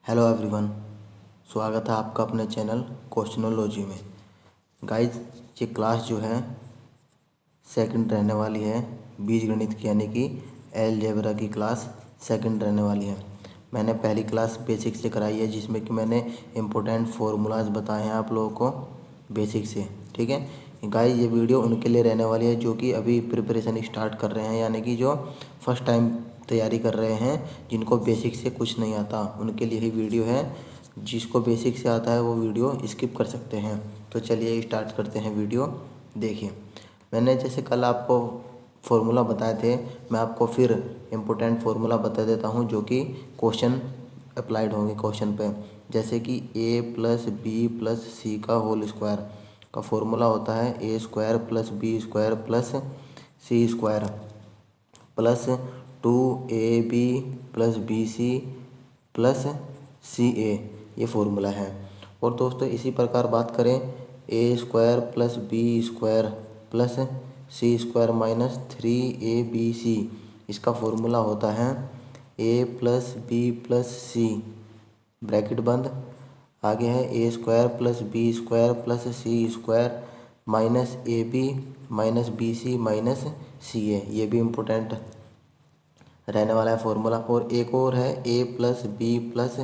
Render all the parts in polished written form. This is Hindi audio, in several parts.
हेलो एवरीवन, स्वागत है आपका अपने चैनल क्वेश्चनोलॉजी में। गाइज, ये क्लास जो है सेकंड रहने वाली है, बीजगणित की, यानी कि अलजेब्रा की क्लास सेकंड रहने वाली है। मैंने पहली क्लास बेसिक से कराई है, जिसमें कि मैंने इम्पोर्टेंट फार्मूलाज बताए हैं आप लोगों को बेसिक से। ठीक है गाइज, ये वीडियो उनके लिए रहने वाली है जो कि अभी प्रिपरेशन स्टार्ट कर रहे हैं, यानी कि जो फर्स्ट टाइम तैयारी कर रहे हैं, जिनको बेसिक से कुछ नहीं आता, उनके लिए ही वीडियो है। जिसको बेसिक से आता है वो वीडियो स्किप कर सकते हैं। तो चलिए स्टार्ट करते हैं वीडियो। देखिए, मैंने जैसे कल आपको फॉर्मूला बताए थे, मैं आपको फिर इम्पोर्टेंट फार्मूला बता देता हूँ जो कि क्वेश्चन अप्लाइड होंगे क्वेश्चन पे। जैसे कि a plus B plus C का होल स्क्वायर का फॉर्मूला होता है A square plus B square plus C square plus 2ab plus B C plus C A, ये फॉर्मूला है। और दोस्तों इसी प्रकार बात करें, A square plus B square plus C square minus 3abc, इसका फॉर्मूला होता है A plus B plus C bracket बंद, आगे है A square plus B square plus C square minus A B minus B C minus C A, ये भी इम्पोर्टेंट रहने वाला है फॉर्मूला। और एक और है A plus B plus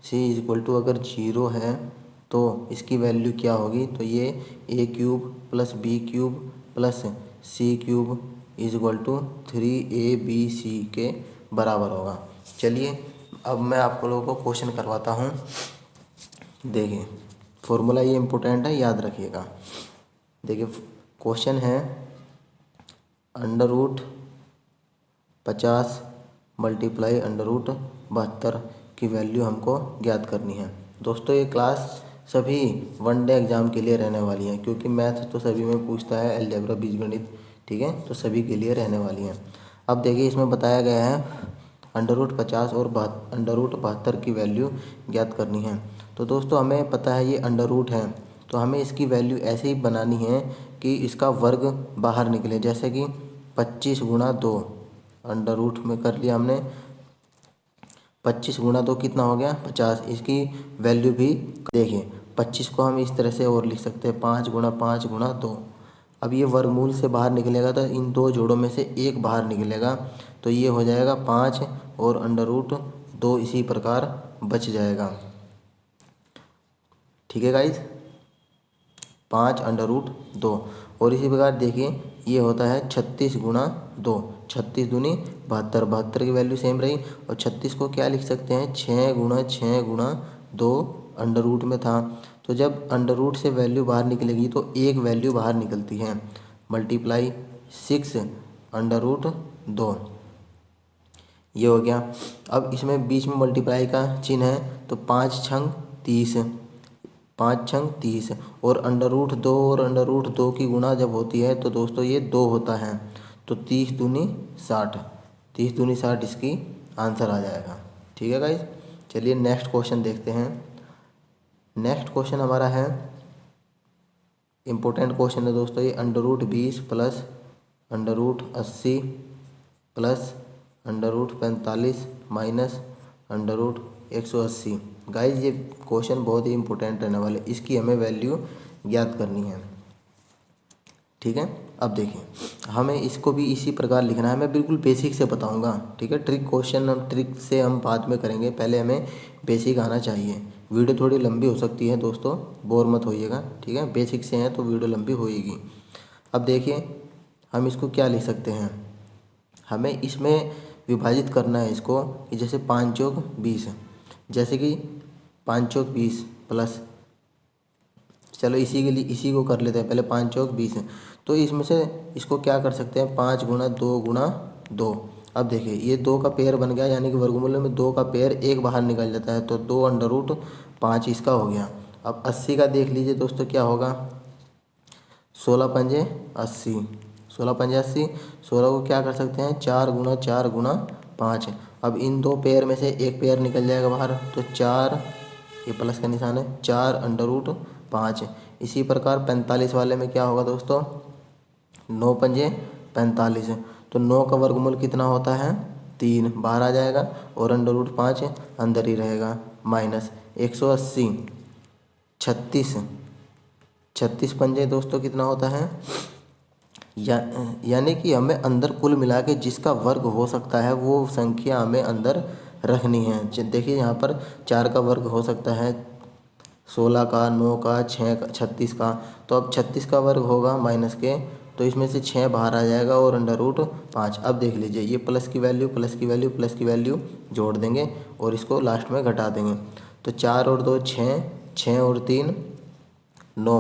C is equal to, अगर जीरो है तो इसकी वैल्यू क्या होगी, तो ये A cube plus B cube plus C cube is equal to 3abc के बराबर होगा। चलिए अब मैं आप लोगों को क्वेश्चन करवाता हूँ। देखिए, फॉर्मूला ये इम्पोर्टेंट है, याद रखिएगा। देखिए, क्वेश्चन है under root 50 multiply under root 72 की वैल्यू हमको ज्ञात करनी है। दोस्तों ये क्लास सभी वनडे एग्ज़ाम के लिए रहने वाली है, क्योंकि मैथ तो सभी में पूछता है, अलजेब्रा बीजगणित, ठीक है, तो सभी के लिए रहने वाली है। अब देखिए, इसमें बताया गया है अंडर रूट 50 और अंडर रूट 72 की वैल्यू ज्ञात करनी है। तो दोस्तों हमें पता है ये अंडर रूट है, तो हमें इसकी वैल्यू ऐसे ही बनानी है कि इसका वर्ग बाहर निकले। जैसे कि 25 गुणा 2, अंडर रूट में कर लिया हमने, 25 गुणा 2 कितना हो गया 50, इसकी वैल्यू भी देखिए 25 को हम इस तरह से और लिख सकते हैं 5 गुणा 5 गुणा 2। अब ये वर्गमूल से बाहर निकलेगा तो इन दो जोड़ों में से एक बाहर निकलेगा, तो ये हो जाएगा 5 और अंडर रूट 2 इसी प्रकार बच जाएगा। ठीक है गाइज, 5 अंडर रूट 2। और इसी प्रकार देखिए, ये होता है 36 गुणा 2, 36 दूनी 72, 72 की वैल्यू सेम रही। और 36 को क्या लिख सकते हैं, 6 गुणा 2 अंडर रूट में था, तो जब अंडर रूट से वैल्यू बाहर निकलेगी तो एक वैल्यू बाहर निकलती है, मल्टीप्लाई 6 अंडर रूट 2, ये हो गया। अब इसमें बीच में मल्टीप्लाई का चिन्ह है, तो 5 छंग 30, 5 छंग 30, और अंडर रूट 2 और अंडर रूट 2 की गुणा जब होती है तो दोस्तों ये 2 होता है, तो 30 दूनी 60, 30 दूनी 60 इसकी आंसर आ जाएगा। ठीक है गाइज, चलिए नेक्स्ट क्वेश्चन देखते हैं। नेक्स्ट क्वेश्चन हमारा है इम्पोर्टेंट क्वेश्चन है दोस्तों, ये under root 20 plus under root 80 plus under root 45 minus under root 180। Guys ये क्वेश्चन बहुत ही इंपॉर्टेंट रहने वाले, इसकी हमें वैल्यू ज्ञात करनी है। ठीक है, अब देखिए, हमें इसको भी इसी प्रकार लिखना है, मैं बिल्कुल बेसिक से बताऊंगा। ठीक है, ट्रिक क्वेश्चन हम ट्रिक से हम बाद में करेंगे, पहले हमें बेसिक आना चाहिए। वीडियो थोड़ी लंबी हो सकती है दोस्तों, बोर मत होइएगा। ठीक है, बेसिक से हैं तो वीडियो लंबी होएगी। अब देखिए, हम इसको क्या लिख सकते हैं, हमें इसमें विभाजित करना है इसको, कि जैसे 5 चौक 20, जैसे कि 5 चौक 20 प्लस, चलो इसी के लिए इसी को कर लेते हैं पहले, 5 चौक 20 है, तो इसमें से इसको क्या कर सकते हैं, 5 गुणा 2 गुणा 2। अब देखिए ये 2 का पेयर बन गया, यानी कि वर्गमूल में 2 का पेयर एक बाहर निकल जाता है, तो 2 अंडर रूट 5 इसका हो गया। अब 80 का देख लीजिए दोस्तों क्या होगा, 16 पंजे 80, 16 पंजे 80, 16 को क्या कर सकते हैं 4 गुणा 5। अब इन दो पेयर में से एक पेयर निकल जाएगा बाहर, तो 4, ये प्लस का निशान है, 4 अंडर रूट 5। इसी प्रकार 45 वाले में क्या होगा दोस्तों, 9 पंजे 45, तो 9 का वर्गमूल कितना होता है 3 बाहर आ जाएगा और √5 अंदर ही रहेगा, माइनस 180, 36, 36 पंजे दोस्तों कितना होता है, यानी कि हमें अंदर कुल मिला के जिसका वर्ग हो सकता है वो संख्या हमें अंदर रखनी है। देखिए यहाँ पर 4 का वर्ग हो सकता है, 16 का, 9 का, 6 का, 36 का। तो अब 36 का वर्ग होगा माइनस के, तो इसमें से 6 बाहर आ जाएगा और √5। अब देख लीजिए ये प्लस की वैल्यू, प्लस की वैल्यू, प्लस की वैल्यू जोड़ देंगे और इसको लास्ट में घटा देंगे। तो 4 और 2 6, 6 और 3 9।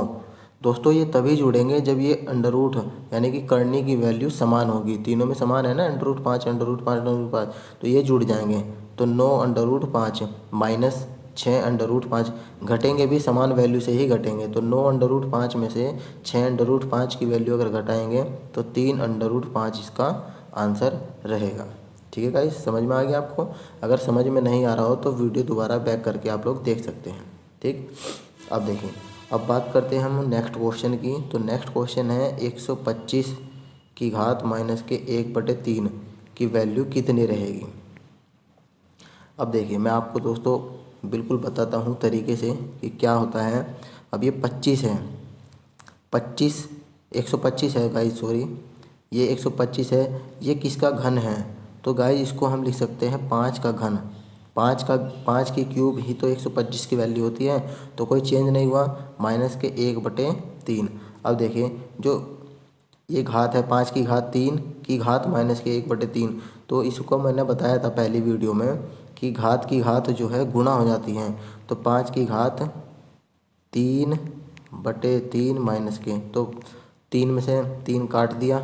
दोस्तों ये तभी जुड़ेंगे जब ये अंडर रूट यानी कि करनी की वैल्यू समान होगी, तीनों में समान है ना, √5, √5, तो ये जुड़ जाएंगे। तो 9 √5 माइनस 6 √5, घटेंगे भी समान वैल्यू से ही घटेंगे। तो 9 √5 में से 6 √5 की वैल्यू अगर घटाएंगे तो 3 √5 इसका आंसर रहेगा। ठीक है गाइस, समझ में आ गया आपको? अगर समझ में नहीं आ रहा हो तो वीडियो दोबारा बैक करके आप लोग देख सकते हैं। ठीक, अब देखिए, अब बात करते हैं हम नेक्स्ट क्वेश्चन की। तो नेक्स्ट क्वेश्चन है 125 की घात माइनस के 1/3 की वैल्यू कितनी रहेगी। अब देखिए मैं आपको दोस्तों बिल्कुल बताता हूँ तरीके से कि क्या होता है। अब ये 25 है, 25 125 है गाइस, सॉरी ये 125 है, ये किसका घन है? तो गाइस इसको हम लिख सकते हैं 5 का घन। 5 की क्यूब ही तो 125 की वैल्यू होती है, तो कोई चेंज नहीं हुआ, माइनस के 1/3। अब देखिए जो ये घात है 5 की घात 3 की घात माइनस के 1/3, तो इसको मैंने बताया था पहली वीडियो में कि घात की घात जो है गुणा हो जाती हैं। तो 5 की घात 3/3 माइनस के, तो 3 में से 3 काट दिया,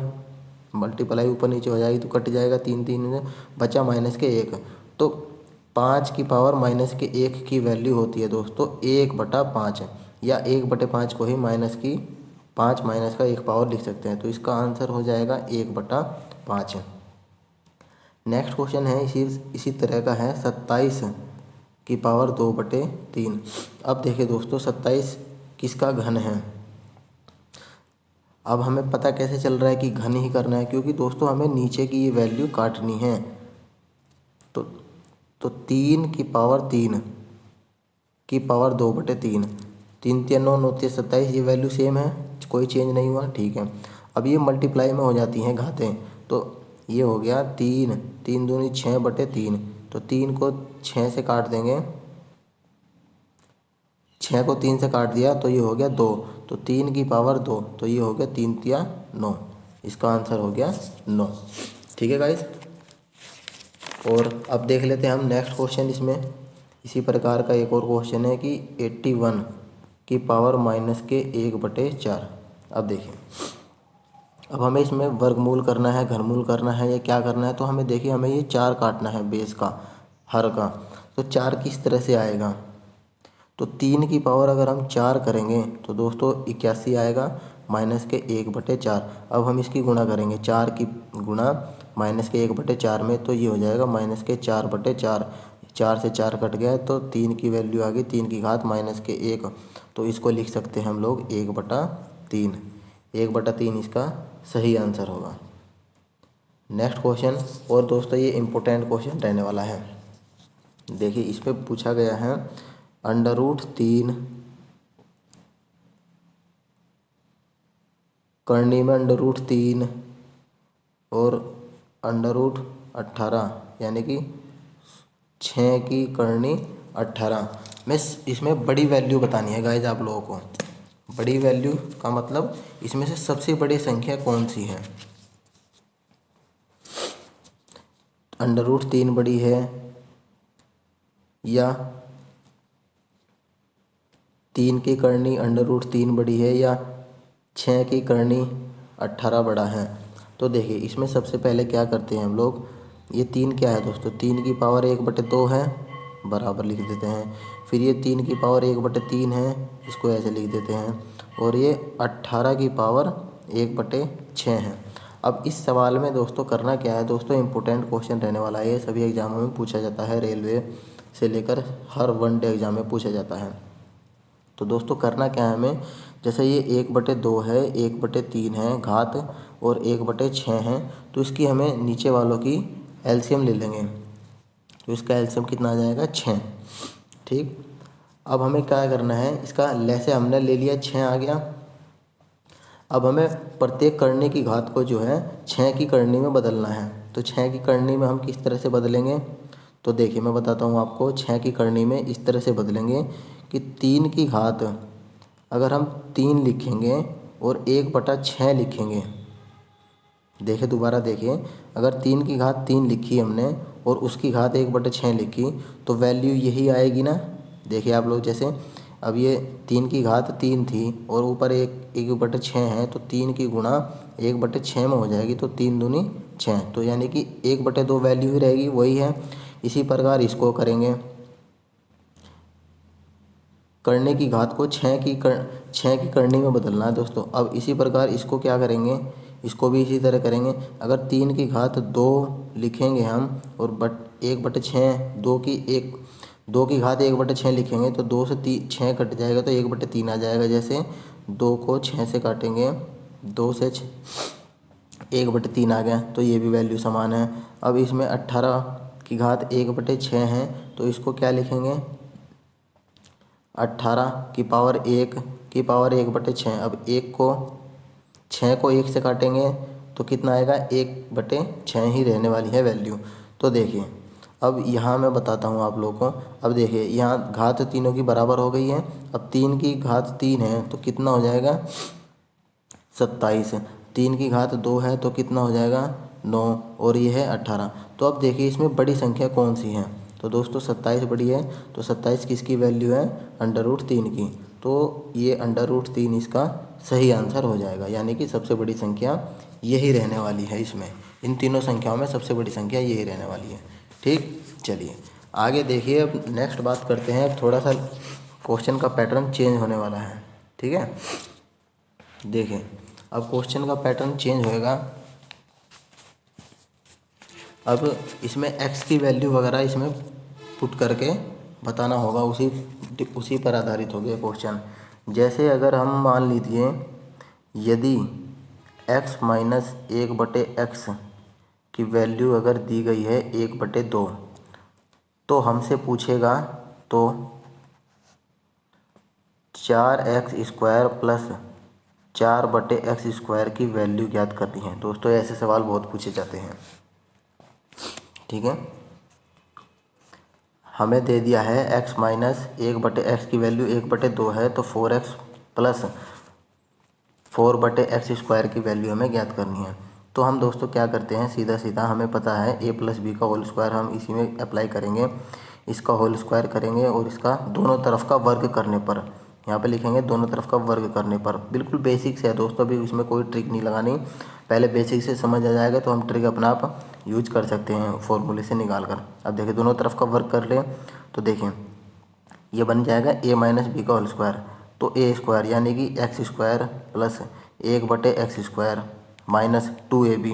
मल्टीप्लाई ऊपर नीचे हो जाएगी तो कट जाएगा, 3 3 में बचा माइनस के 1। तो 5 की पावर माइनस के 1 की वैल्यू होती है दोस्तों 1/5, या 1/5 को ही माइनस की 5 माइनस का 1 पावर लिख सकते हैं। तो इसका आंसर हो जाएगा 1/5। नेक्स्ट क्वेश्चन है इसी तरह का है 27 की पावर 2/3। अब देखिए दोस्तों 27 किसका घन है। अब हमें पता कैसे चल रहा है कि घन ही करना है, क्योंकि दोस्तों हमें नीचे की ये वैल्यू काटनी है। तो 3 की पावर 3 की पावर 2/3, 3 3 9 9 3 27, ये वैल्यू सेम है, कोई चेंज नहीं हुआ। ठीक है, अब ये मल्टीप्लाई में हो जाती हैं घातें, तो ये हो गया 3 3 दूनी 6/3। तो 3 को 6 से काट देंगे, 6 को 3 से काट दिया तो ये हो गया 2, तो 3 की पावर 2, तो ये हो गया 3 तिया 9, इसका आंसर हो गया 9। ठीक है गाइस, और अब देख लेते हैं हम नेक्स्ट क्वेश्चन। इसमें इसी प्रकार का एक और क्वेश्चन है कि 81 की पावर माइनस के 1/4। अब देखिए, अब हमें इसमें वर्गमूल करना है, घनमूल करना है, या क्या करना है। तो हमें देखिए हमें ये 4 काटना है बेस का, हर का। तो 4 किस तरह से आएगा, तो 3 की पावर अगर हम 4 करेंगे तो दोस्तों 81 आएगा माइनस के 1/4। अब हम इसकी गुणा करेंगे, 4 की गुणा माइनस के 1/4 में, तो ये हो जाएगा माइनस के 4/4। 4 से 4 कट गया तो 3 की वैल्यू आ गई 3 की घात माइनस के 1, तो इसको लिख सकते हैं हम लोग 1/3। 1/3 इसका सही आंसर होगा। नेक्स्ट क्वेश्चन, और दोस्तों ये इम्पोर्टेंट क्वेश्चन रहने वाला है। देखिए इस पर पूछा गया है √3 करनी में √3 और √18, यानी कि 6 की करनी 18 में इसमें बड़ी वैल्यू बतानी है गाइज आप लोगों को। बड़ी वैल्यू का मतलब इसमें से सबसे बड़ी संख्या कौन सी है। √3 बड़ी है, या 3 की करनी √3 बड़ी है, या 6 की करनी 18 बड़ा है। तो देखिए इसमें सबसे पहले क्या करते हैं हम लोग, ये 3 क्या है दोस्तों, 3 की पावर 1/2 है, बराबर लिख देते हैं। फिर ये 3 की पावर 1/3 है, इसको ऐसे लिख देते हैं। और ये 18 की पावर 1/6 है। अब इस सवाल में दोस्तों करना क्या है दोस्तों, इम्पोर्टेंट क्वेश्चन रहने वाला है, ये सभी एग्जामों में पूछा जाता है, रेलवे से लेकर हर वनडे एग्जाम में पूछा जाता है। तो दोस्तों करना क्या है हमें, जैसे ये 1/2 है, 1/3 है घात, और 1/6 है, तो इसकी हमें नीचे वालों की एलसीएम ले लेंगे तो इसका एलसीएम कितना आ जाएगा 6। ठीक, अब हमें क्या करना है, इसका लैसे हमने ले लिया 6 आ गया। अब हमें प्रत्येक करने की घात को जो है 6 की करनी में बदलना है। तो 6 की करनी में हम किस तरह से बदलेंगे, तो देखिए मैं बताता हूँ आपको। 6 की करनी में इस तरह से बदलेंगे कि 3 की घात अगर हम 3 लिखेंगे और 1/6 लिखेंगे, देखिए दोबारा देखिए, अगर 3 की घात 3 लिखी हमने और उसकी घात 1/6 लिखी तो वैल्यू यही आएगी ना। देखिए आप लोग, जैसे अब ये 3 की घात 3 थी और ऊपर 1/6 है, तो 3 की गुणा 1/6 में हो जाएगी, तो 3 दूनी 6, तो यानी कि 1/2 वैल्यू ही रहेगी, वही है। इसी प्रकार इसको करेंगे, करने की घात को 6 की करनी में बदलना है दोस्तों। अब इसी प्रकार इसको क्या करेंगे, इसको भी इसी तरह करेंगे। अगर 3 की घात 2 लिखेंगे हम और 1/6, 2 की घात 1/6 लिखेंगे तो 2 से 6 कट जाएगा तो 1/3 आ जाएगा। जैसे 2 को 6 से काटेंगे, 2 से 1/3 आ गया, तो ये भी वैल्यू समान है। अब इसमें 18 की घात 1/6 है, तो इसको क्या लिखेंगे, 18 की पावर 1/6। अब 6 को 1 से काटेंगे तो कितना आएगा, 1/6 ही रहने वाली है वैल्यू। तो देखिए अब यहाँ मैं बताता हूँ आप लोगों को। अब देखिए यहाँ घात तीनों की बराबर हो गई है। अब 3 की घात 3 है तो कितना हो जाएगा, 27। 3 की घात 2 है तो कितना हो जाएगा, 9, और ये है 18। तो अब देखिए इसमें बड़ी संख्या कौन सी है, तो दोस्तों 27 बड़ी है। तो 27 किसकी वैल्यू है, √3 की। तो ये √3 इसका सही आंसर हो जाएगा, यानी कि सबसे बड़ी संख्या यही रहने वाली है इसमें। इन तीनों संख्याओं में सबसे बड़ी संख्या यही रहने वाली है। ठीक, चलिए आगे देखिए। अब नेक्स्ट बात करते हैं, थोड़ा सा क्वेश्चन का पैटर्न चेंज होने वाला है। ठीक है, देखिए अब क्वेश्चन का पैटर्न चेंज होएगा। अब इसमें x की वैल्यू वगैरह इसमें पुट करके बताना होगा, उसी पर आधारित हो गया क्वेश्चन। जैसे अगर हम मान लीजिए यदि x माइनस 1/x की वैल्यू अगर दी गई है 1/2, तो हमसे पूछेगा तो 4x² प्लस 4/x² की वैल्यू ज्ञात करनी है। दोस्तों ऐसे सवाल बहुत पूछे जाते हैं। ठीक है, हमें दे दिया है x माइनस 1/x की वैल्यू 1/2 है, तो 4x प्लस 4/x² की वैल्यू हमें ज्ञात करनी है। तो हम दोस्तों क्या करते हैं, सीधा सीधा हमें पता है a प्लस बी का होल स्क्वायर हम इसी में अप्लाई करेंगे। इसका होल स्क्वायर करेंगे और इसका दोनों तरफ का वर्ग करने पर, यहाँ पे लिखेंगे दोनों तरफ का वर्ग करने पर। बिल्कुल बेसिक से है दोस्तों, अभी इसमें कोई ट्रिक नहीं लगानी। पहले बेसिक से समझ आ जाएगा तो हम ट्रिक अपना आप यूज कर सकते हैं फॉर्मूले से निकाल कर। अब देखिए दोनों तरफ का वर्ग कर लें तो देखिए ये बन जाएगा a माइनस बी का होल स्क्वायर, तो a² यानी कि x² plus 1/x² minus 2ab।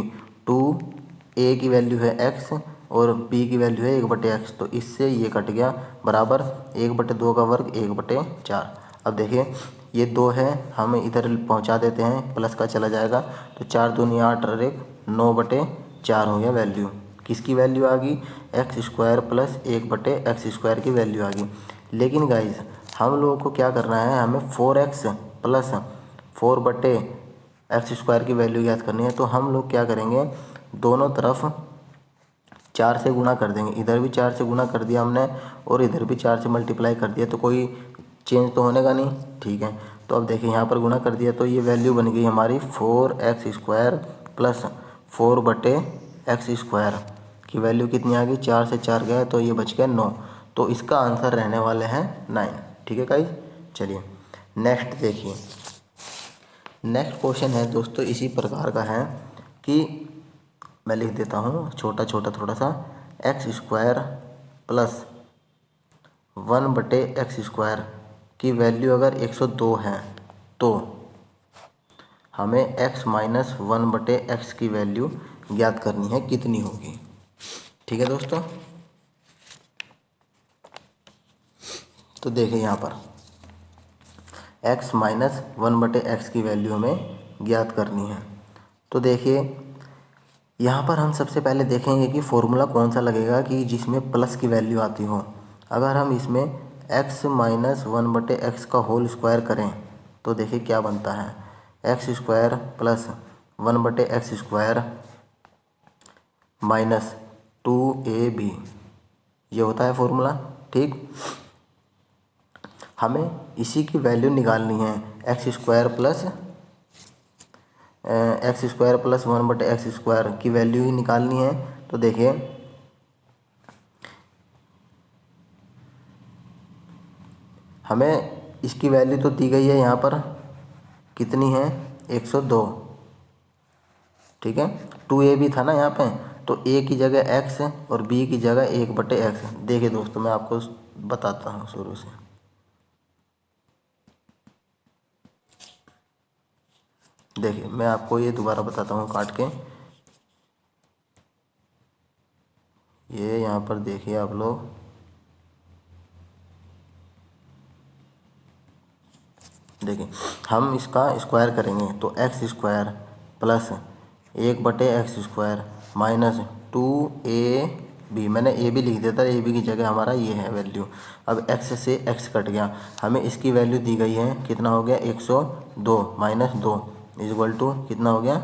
2a की वैल्यू है x और b की वैल्यू है 1/x, तो इससे ये कट गया, बराबर 1/2 का वर्ग 1/4। अब देखिए ये 2 है, हम इधर पहुंचा देते हैं, प्लस का चला जाएगा, तो 4 दूनी 8 और 1 9/4 हो गया वैल्यू। किसकी वैल्यू आ गई, x² प्लस 1/x² की वैल्यू आ गई। लेकिन गाइज हम लोगों को क्या करना है, हमें 4x प्लस 4/x² की वैल्यू याद करनी है। तो हम लोग क्या करेंगे, दोनों तरफ 4 से गुणा कर देंगे। इधर भी 4 से गुणा कर दिया हमने और इधर भी 4 से मल्टीप्लाई कर दिया, तो कोई चेंज तो होने का नहीं। ठीक है, तो अब देखिए यहाँ पर गुणा कर दिया तो ये वैल्यू बन गई हमारी 4x² प्लस 4/x² की वैल्यू कितनी आ गई, 4 से 4 गया तो ये बच गया 9। तो इसका आंसर रहने वाले हैं 9। ठीक है गाइस, चलिए नेक्स्ट देखिए। नेक्स्ट क्वेश्चन है दोस्तों इसी प्रकार का है कि मैं लिख देता हूँ छोटा छोटा थोड़ा सा, x² प्लस 1/x² की वैल्यू अगर 102 है तो हमें x माइनस 1/x की वैल्यू ज्ञात करनी है, कितनी होगी। ठीक है दोस्तों, तो देखिए यहाँ पर x माइनस 1/x की वैल्यू हमें ज्ञात करनी है। तो देखिए यहाँ पर हम सबसे पहले देखेंगे कि फॉर्मूला कौन सा लगेगा कि जिसमें प्लस की वैल्यू आती हो। अगर हम इसमें x माइनस 1/x का होल स्क्वायर करें तो देखिए क्या बनता है, x square plus 1/x square minus 2ab, ये होता है फॉर्मूला। ठीक, हमें इसी की वैल्यू निकालनी है, x square plus 1/x square की वैल्यू ही निकालनी है। तो देखिए हमें इसकी वैल्यू तो दी गई है यहाँ पर, कितनी है, 102। ठीक है, 2ab था ना यहाँ पे, तो a की जगह x और b की जगह 1/x। देखिए दोस्तों मैं आपको बताता हूँ शुरू से। देखिए मैं आपको ये दोबारा बताता हूँ काट के। ये यहाँ पर देखिए आप लोग, देखिए हम इसका स्क्वायर करेंगे तो x square plus 1/x square minus 2ab, मैंने ए बी लिख दिया था, ए बी की जगह हमारा ये है वैल्यू। अब x से x कट गया, हमें इसकी वैल्यू दी गई है, कितना हो गया, 102 माइनस 2 इक्वल टू कितना हो गया,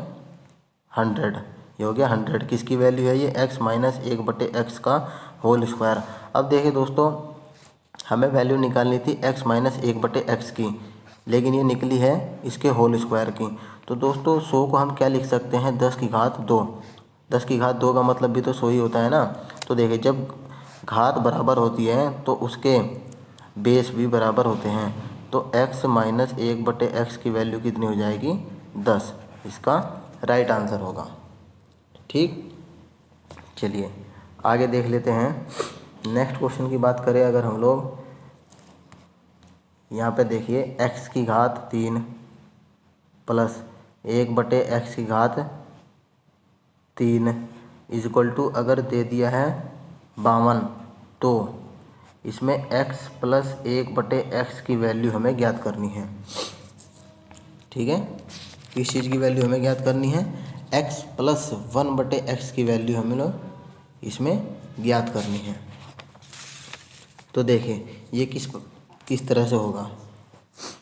100। ये हो गया 100, किसकी वैल्यू है ये, x माइनस 1/x का होल स्क्वायर। अब देखिए दोस्तों हमें वैल्यू निकालनी थी x माइनस 1/x की, लेकिन ये निकली है इसके होल स्क्वायर की। तो दोस्तों 100 को हम क्या लिख सकते हैं, 10 की घात 2। 10 की घात 2 का मतलब भी तो 100 ही होता है ना। तो देखिए जब घात बराबर होती है तो उसके बेस भी बराबर होते हैं। तो x माइनस 1/x की वैल्यू कितनी हो जाएगी, 10। इसका राइट आंसर होगा। ठीक, चलिए आगे देख लेते हैं। नेक्स्ट क्वेश्चन की बात करें अगर हम लोग, यहाँ पे देखिए x की घात 3 प्लस 1/x की घात 3 इक्वल टू, अगर दे दिया है 52, तो इसमें x प्लस 1/x की वैल्यू हमें ज्ञात करनी है। ठीक है, किस चीज़ की वैल्यू हमें ज्ञात करनी है, x प्लस 1/x की वैल्यू हमें लोग इसमें ज्ञात करनी है। तो देखिए ये किस तरह से होगा,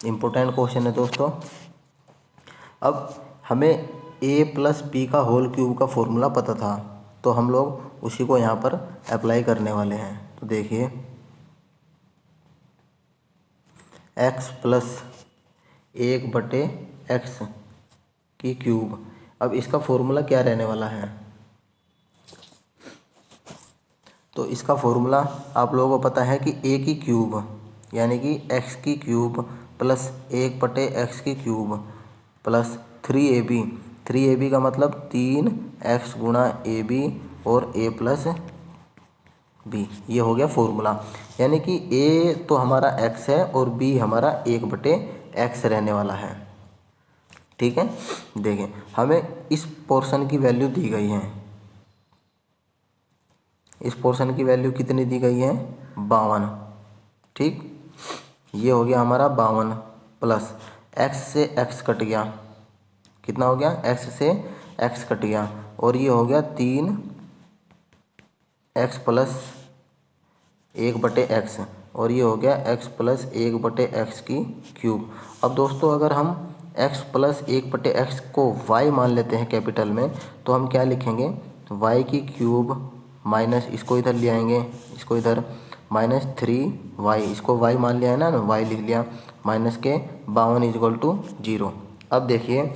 इम्पोर्टेंट क्वेश्चन है दोस्तों। अब हमें a प्लस बी का होल क्यूब का फॉर्मूला पता था, तो हम लोग उसी को यहाँ पर अप्लाई करने वाले हैं। तो देखिए x प्लस 1/x की क्यूब, अब इसका फॉर्मूला क्या रहने वाला है, तो इसका फॉर्मूला आप लोगों को पता है कि a की क्यूब यानी कि x की क्यूब प्लस 1/x की क्यूब प्लस 3ab। 3ab का मतलब 3x गुणा ab और a प्लस b, ये हो गया फॉर्मूला। यानी कि a तो हमारा x है और b हमारा 1/x रहने वाला है। ठीक है, देखें हमें इस पोर्शन की वैल्यू दी गई है, इस पोर्शन की वैल्यू कितनी दी गई है, 52। ठीक, ये हो गया हमारा 52 प्लस x से x कट गया, कितना हो गया, x से x कट गया और ये हो गया 3x प्लस 1/x और ये हो गया x प्लस 1/x की क्यूब। अब दोस्तों अगर हम x प्लस 1/x को y मान लेते हैं कैपिटल में, तो हम क्या लिखेंगे, y की क्यूब माइनस इसको इधर ले आएंगे, इसको इधर माइनस 3y, इसको y मान लिया है ना, y लिख लिया, माइनस के 52 इक्वल टू 0। अब देखिए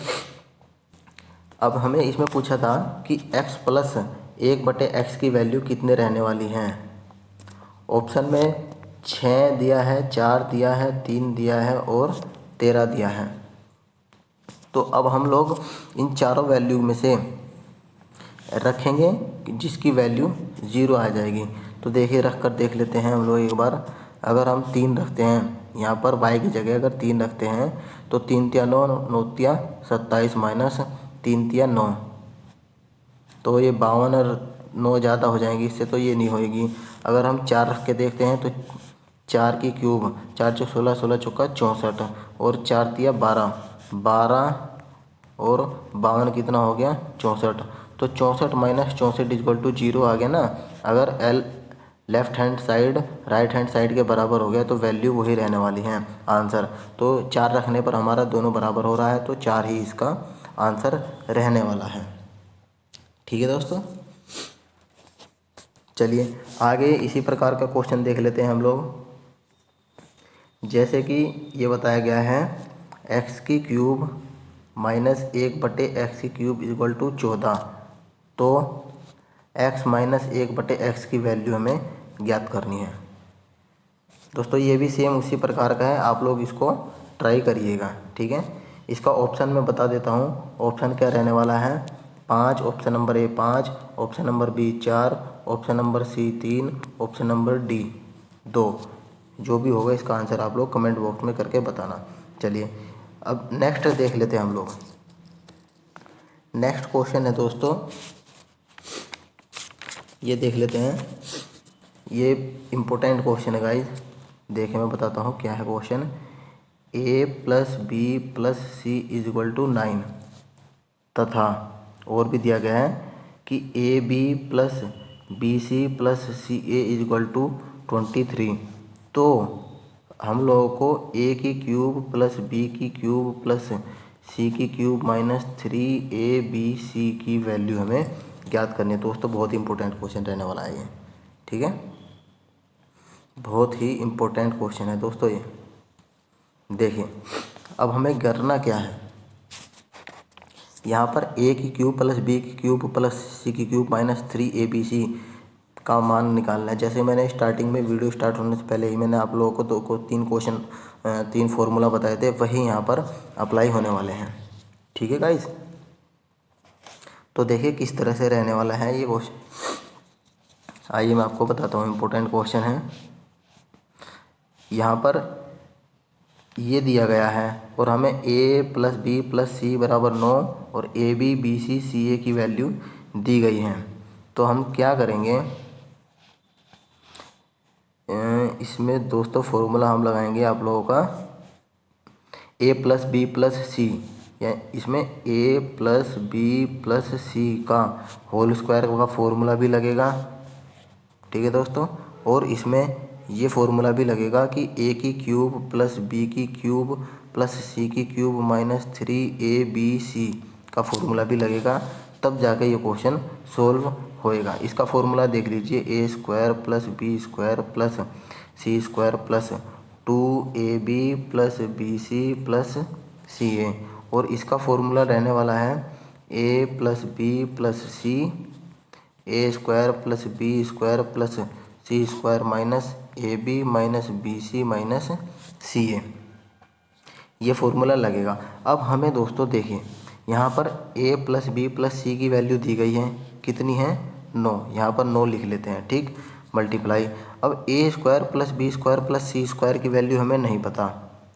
अब हमें इसमें पूछा था कि x प्लस 1/x की वैल्यू कितने रहने वाली हैं। ऑप्शन में 6 दिया है, 4 दिया है, 3 दिया है और 13 दिया है। तो अब हम लोग इन चारों वैल्यू में से रखेंगे जिसकी वैल्यू 0 आ जाएगी। तो देखिए रख कर देख लेते हैं हम लोग एक बार। अगर हम 3 रखते हैं यहाँ पर y की जगह, अगर 3 रखते हैं तो 3 तिया 9, 9 तिया 27 माइनस 3 तिया 9, तो ये 52 और 9 ज़्यादा हो जाएंगी, इससे तो ये नहीं होएगी। अगर हम 4 रख के देखते हैं तो 4 की क्यूब, 4 चौक 16, 16 चौका 64 और 4 तिया 12, 12 और 52 कितना हो गया, 64। तो 64 माइनस 64 इक्वल टू 0 आ गया ना। अगर L left hand side right hand side के बराबर हो गया तो वैल्यू वही रहने वाली है आंसर। तो 4 रखने पर हमारा दोनों बराबर हो रहा है, तो 4 ही इसका आंसर रहने वाला है। ठीक है दोस्तों, चलिए आगे इसी प्रकार का क्वेश्चन देख लेते हैं हम लोग। जैसे कि ये बताया गया है एक्स की क्यूब माइनस 1/x की क्यूब इक्वल टू 14। तो x माइनस 1/x की वैल्यू हमें ज्ञात करनी है। दोस्तों ये भी सेम उसी प्रकार का है, आप लोग इसको ट्राई करिएगा। ठीक है, इसका ऑप्शन मैं बता देता हूँ। ऑप्शन क्या रहने वाला है, 5, option number A 5, option number B 4, option number C 3, option number D 2। जो भी होगा इसका आंसर आप लोग कमेंट बॉक्स में करके बताना। चलिए अब नेक्स्ट देख लेते हैं हम लोग। नेक्स्ट क्वेश्चन है दोस्तों, ये देख लेते हैं। ये इम्पोर्टेंट क्वेश्चन है गाइज, देखिए मैं बताता हूँ क्या है question. a plus B plus C is equal to 9 तथा और भी दिया गया है कि A B plus B C plus C A is equal to 23। तो हम लोगों को a की क्यूब प्लस b की क्यूब प्लस c की क्यूब माइनस 3ab की वैल्यू हमें ज्ञात करनी है। दोस्तों बहुत ही इंपॉर्टेंट क्वेश्चन रहने वाला है ये। ठीक है, बहुत ही इम्पोर्टेंट क्वेश्चन है दोस्तों ये। देखिए अब हमें करना क्या है, यहाँ पर a की क्यूब प्लस b की क्यूब प्लस c की क्यूब माइनस 3abc का मान निकालना है। जैसे मैंने स्टार्टिंग में वीडियो स्टार्ट होने से पहले ही मैंने आप लोगों को 3 क्वेश्चन 3 फार्मूला बताए थे, वही यहाँ पर अप्लाई होने वाले हैं। ठीक है गाइस, तो देखिए किस तरह से रहने वाला है ये क्वेश्चन। आइए मैं आपको बताता हूँ, इम्पोर्टेंट क्वेश्चन है। यहाँ पर ये दिया गया है और हमें a प्लस बी प्लस सी बराबर 9 और ए बी बी सी सी ए की वैल्यू दी गई है। तो हम क्या करेंगे, इसमें दोस्तों फॉर्मूला हम लगाएंगे आप लोगों का a प्लस बी प्लस सी, या इसमें a plus B plus C का होल स्क्वायर का फॉर्मूला भी लगेगा। ठीक है दोस्तों, और इसमें ये फॉर्मूला भी लगेगा कि a की क्यूब प्लस b की क्यूब प्लस c की क्यूब माइनस 3abc का फॉर्मूला भी लगेगा, तब जाके ये क्वेश्चन सोल्व होएगा। इसका फॉर्मूला देख लीजिए, a square plus B square plus C square plus 2ab plus B C plus C A. और इसका फॉर्मूला रहने वाला है a plus B plus C A square plus B square plus C square minus A B minus B C minus C A, ये फॉर्मूला लगेगा। अब हमें दोस्तों देखिए यहाँ पर a प्लस बी प्लस सी की वैल्यू दी गई है, कितनी है 9, यहाँ पर 9 लिख लेते हैं। ठीक, मल्टीप्लाई। अब a square plus B square plus C square की वैल्यू हमें नहीं पता।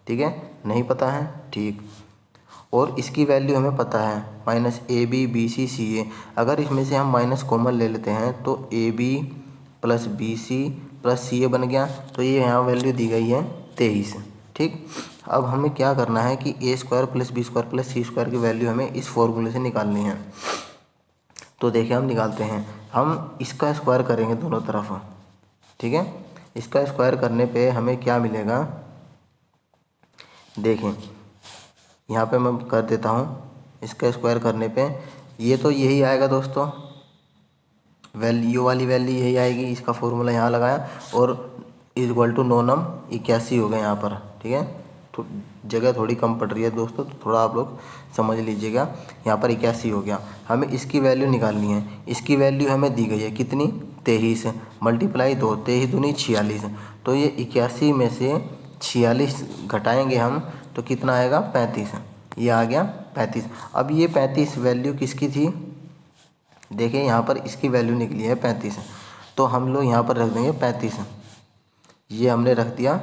ठीक है, नहीं पता है, ठीक। और इसकी वैल्यू हमें पता है minus A B B C C A. अगर इसमें से हम माइनस कॉमन ले लेते हैं तो A B plus B C plus C A बन गया। तो ये यहाँ वैल्यू दी गई है 23। ठीक, अब हमें क्या करना है कि A square plus B square plus C square की वैल्यू हमें इस फॉर्मूले से निकालनी है। तो देखिए हम निकालते हैं, हम इसका स्क्वायर करेंगे दोनों तरफ। ठीक है, इसका स्क्वायर करने पे हमें क्या मिलेगा, देखें यहाँ पे मैं कर देता हूँ। इसका स्क्वायर करने पे ये तो यही आएगा दोस्तों, वैल्यू वाली वैल्यू यही आएगी। इसका फॉर्मूला यहाँ लगाया और इक्वल टू 9 नम 81 हो गया यहाँ पर। ठीक है, तो जगह थोड़ी कम पड़ रही है दोस्तों, तो थोड़ा आप लोग समझ लीजिएगा। यहाँ पर 81 हो गया, हमें इसकी वैल्यू निकालनी है। इसकी वैल्यू हमें दी गई है कितनी, 23 मल्टीप्लाई 2, 23 दूनी 46। तो ये 81 में से 46 घटाएंगे हम तो कितना आएगा 35, ये आ गया 35। अब ये 35 वैल्यू किसकी थी, देखिए यहाँ पर इसकी वैल्यू निकली है 35, तो हम लोग यहाँ पर रख देंगे 35। ये हमने रख दिया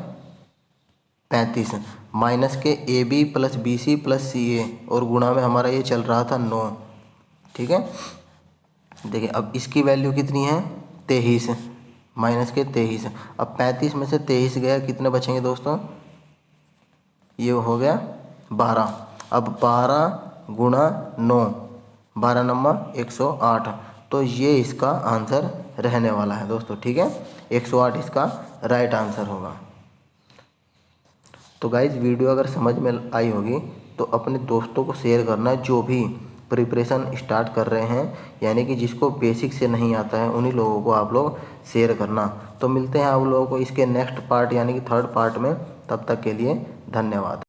35 माइनस के A B plus B C plus C A और गुणा में हमारा ये चल रहा था 9। ठीक है, देखिए अब इसकी वैल्यू कितनी है 23 माइनस के 23। अब 35 में से 23 गया, कितने बचेंगे दोस्तों, ये हो गया 12। अब 12 गुणा 9 12 नंबर 108। तो ये इसका आंसर रहने वाला है दोस्तों, ठीक है। 108 इसका राइट आंसर होगा। तो गाइज वीडियो अगर समझ में आई होगी तो अपने दोस्तों को शेयर करना, जो भी प्रिपरेशन स्टार्ट कर रहे हैं, यानी कि जिसको बेसिक से नहीं आता है, उन्हीं लोगों को आप लोग शेयर करना। तो मिलते हैं आप लोगों को इसके नेक्स्ट पार्ट यानी कि थर्ड पार्ट में। तब तक के लिए धन्यवाद।